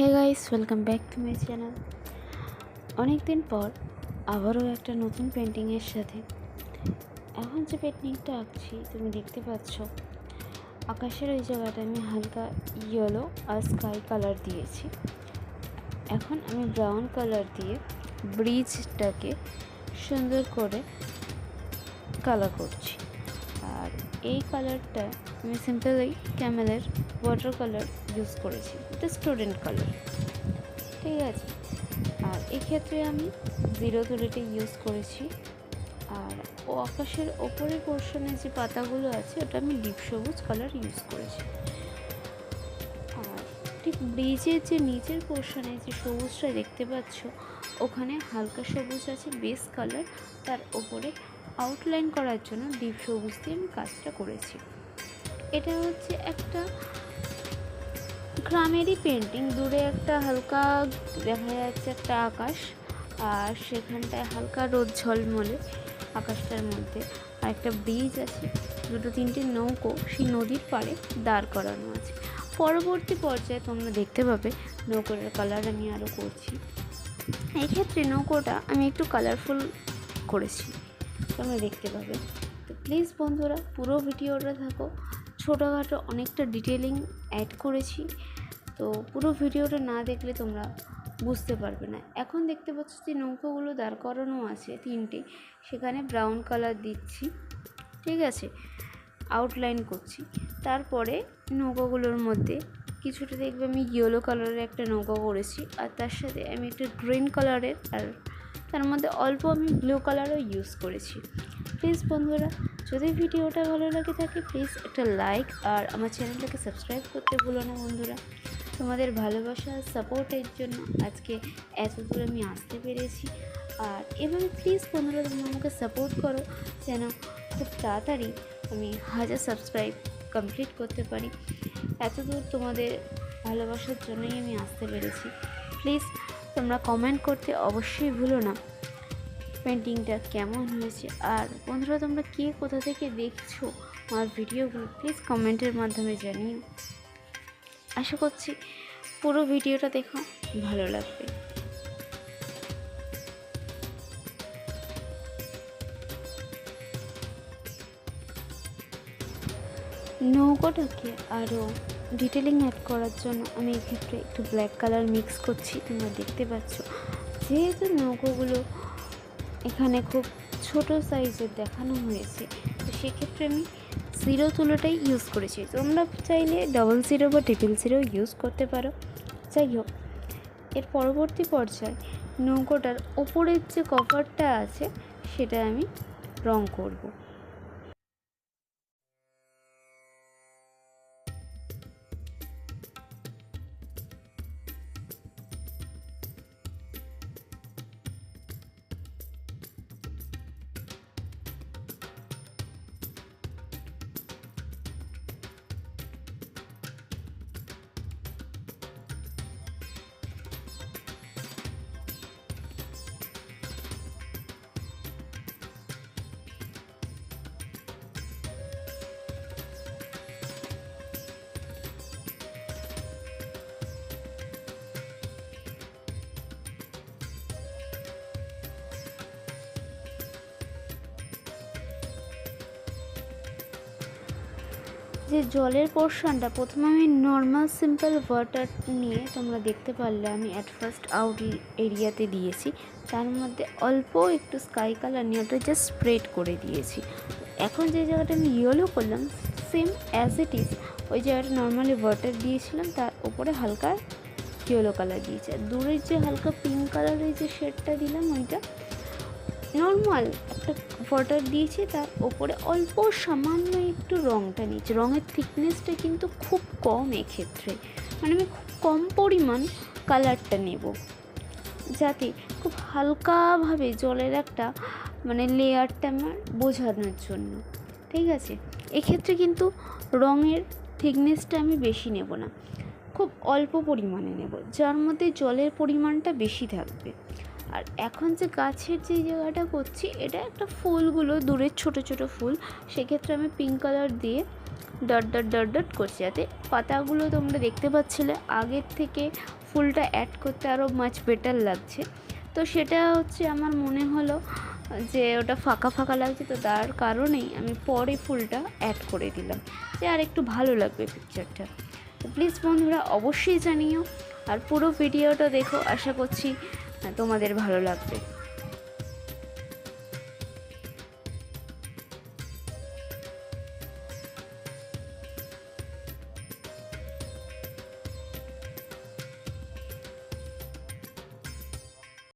Hey guys, welcome back to my channel. অনেক দিন পর আবারও একটা নতুন পেন্টিংয়ের সাথে। এখন যে পেন্টিংটা আঁকছি তুমি দেখতে পাচ্ছ, আকাশের ওই জায়গাটা আমি হালকা ইয়েলো আর স্কাই কালার দিয়েছি। এখন আমি ব্রাউন কালার দিয়ে ব্রিজটাকে সুন্দর করে কালার করছি। আর এই কালারটা আমি সিম্পলি ক্যামেলের ওয়াটার কালার ইউজ করেছি, এটা স্টুডেন্ট কালার, ঠিক আছে। আর এক্ষেত্রে আমি জিরো তুলিটা ইউজ করেছি। আর ও আকাশের ওপরের পোর্শনে যে পাতাগুলো আছে ওটা আমি ডিপ সবুজ কালার ইউজ করেছি। আর ঠিক ব্রিজের যে নিচের পোর্শনে যে সবুজটা দেখতে পাচ্ছ, ওখানে হালকা সবুজ আছে বেস কালার, তার ওপরে আউটলাইন করার জন্য ডিপ সবুজ দিয়ে আমি কাজটা করেছি। এটা হচ্ছে একটা গ্রামেরই পেন্টিং। দূরে একটা হালকা দেখা যাচ্ছে একটা আকাশ, আর সেখানটায় হালকা রোদ ঝলমলে আকাশটার মধ্যে, আর একটা ব্রিজ আছে, দুটো তিনটে নৌকো সেই নদীর পাড়ে দাঁড় করানো আছে। পরবর্তী পর্যায়ে তোমরা দেখতে পাবে নৌকোটার কালার আমি আরও করছি। এই ক্ষেত্রে নৌকোটা আমি একটু কালারফুল করেছি, তোমরা দেখতে পাবে। তো প্লিজ বন্ধুরা পুরো ভিডিওটা থাকো, ছোটোখাটো অনেকটা ডিটেলিং অ্যাড করেছি, তো পুরো ভিডিওটা না দেখলে তোমরা বুঝতে পারবে না। এখন দেখতে পাচ্ছ যে নৌকাগুলো দাঁড় করানো আছে তিনটে, সেখানে ব্রাউন কালার দিচ্ছি, ঠিক আছে, আউটলাইন করছি। তারপরে নৌকাগুলোর মধ্যে কিছুটা দেখবে আমি ইয়েলো কালারের একটা নৌকা করেছি, আর তার সাথে আমি একটা গ্রিন কালারের, আর তার মধ্যে অল্প আমি ব্লু কালারও ইউজ করেছি। প্লিজ বন্ধুরা যদি ভিডিওটা ভালো লাগে থাকে প্লিজ একটা লাইক আর আমার চ্যানেলটাকে সাবস্ক্রাইব করতে ভুলো না বন্ধুরা। তোমাদের ভালোবাসা সাপোর্টের জন্য আজকে এত দূর আমি আসতে পেরেছি। আর এভাবে প্লিজ বন্ধুরা তোমরা আমাকে সাপোর্ট করো, যেন খুব তাড়াতাড়ি আমি 1000 সাবস্ক্রাইব কমপ্লিট করতে পারি। এত দূর তোমাদের ভালোবাসার জন্যই আমি আসতে পেরেছি। প্লিজ তোমরা কমেন্ট করতে অবশ্যই ভুলো না পেন্টিংটা কেমন হয়েছে। আর বন্ধুরা তোমরা কে কোথা থেকে দেখছো আমার ভিডিওগুলো প্লিজ কমেন্টের মাধ্যমে জানিও। আশা করছি পুরো ভিডিওটা দেখো, ভালো লাগবে। নৌকোটাকে আরও ডিটেলিং অ্যাড করার জন্য আমি এক্ষেত্রে একটু ব্ল্যাক কালার মিক্স করছি, তোমরা দেখতে পাচ্ছ। যেহেতু নৌকোগুলো এখানে খুব ছোট সাইজের দেখানো হয়েছে, তো সেক্ষেত্রে আমি জিরো তুলোটাই ইউজ করেছি। তোমরা চাইলে ডবল জিরো বা ট্রিপল জিরো ইউজ করতে পারো। যাই হোক, এর পরবর্তী পর্যায়ে নৌকোটার ওপরের যে কভারটা আছে সেটা আমি রং করব। যে জলের পোর্শনটা প্রথমে আমি নর্মাল সিম্পল ওয়াটার নিয়ে, তোমরা দেখতে পারলে আমি অ্যাট ফার্স্ট আউট এরিয়াতে দিয়েছি, তার মধ্যে অল্প একটু স্কাই কালার নিয়ে ওটা জাস্ট স্প্রেড করে দিয়েছি। এখন যে জায়গাটা আমি ইয়েলো করলাম সেম অ্যাজ ইট ইজ, ওই জায়গাটা নর্মালি ওয়াটার দিয়েছিলাম, তার উপরে হালকা ইয়েলো কালার দিয়েছি। আর দূরের যে হালকা পিঙ্ক কালারের যে শেডটা দিলাম ওইটা নর্মাল একটা ওয়াটার দিয়েছি, তার ওপরে অল্প সামান্য একটু রঙটা নিয়েছি। রঙের থিকনেসটা কিন্তু খুব কম এক্ষেত্রে, মানে আমি খুব কম পরিমাণ কালারটা নেব, যাতে খুব হালকাভাবে জলের একটা মানে লেয়ারটা আমার বোঝানোর জন্য, ঠিক আছে। এক্ষেত্রে কিন্তু রঙের থিকনেসটা আমি বেশি নেব না, খুব অল্প পরিমাণে নেব, যার মধ্যে জলের পরিমাণটা বেশি থাকবে। আর এখন যে গাছের যে জায়গাটা করছি, এটা একটা ফুলগুলো দূরের ছোট ছোট ফুল, সেক্ষেত্রে আমি পিঙ্ক কালার দিয়ে ডট ডট ডট ডট করছি, যাতে পাতাগুলো তোমরা দেখতে পাচ্ছিলে আগের থেকে ফুলটা অ্যাড করতে আরও মাচ বেটার লাগছে। তো সেটা হচ্ছে আমার মনে হলো যে ওটা ফাঁকা ফাঁকা লাগছে, তো তার কারণেই আমি পরে ফুলটা অ্যাড করে দিলাম, যে আর একটু ভালো লাগবে পিকচারটা। তো প্লিজ বন্ধুরা অবশ্যই জানিও, আর পুরো ভিডিওটা দেখো, আশা করছি তোমাদের ভালো লাগবে।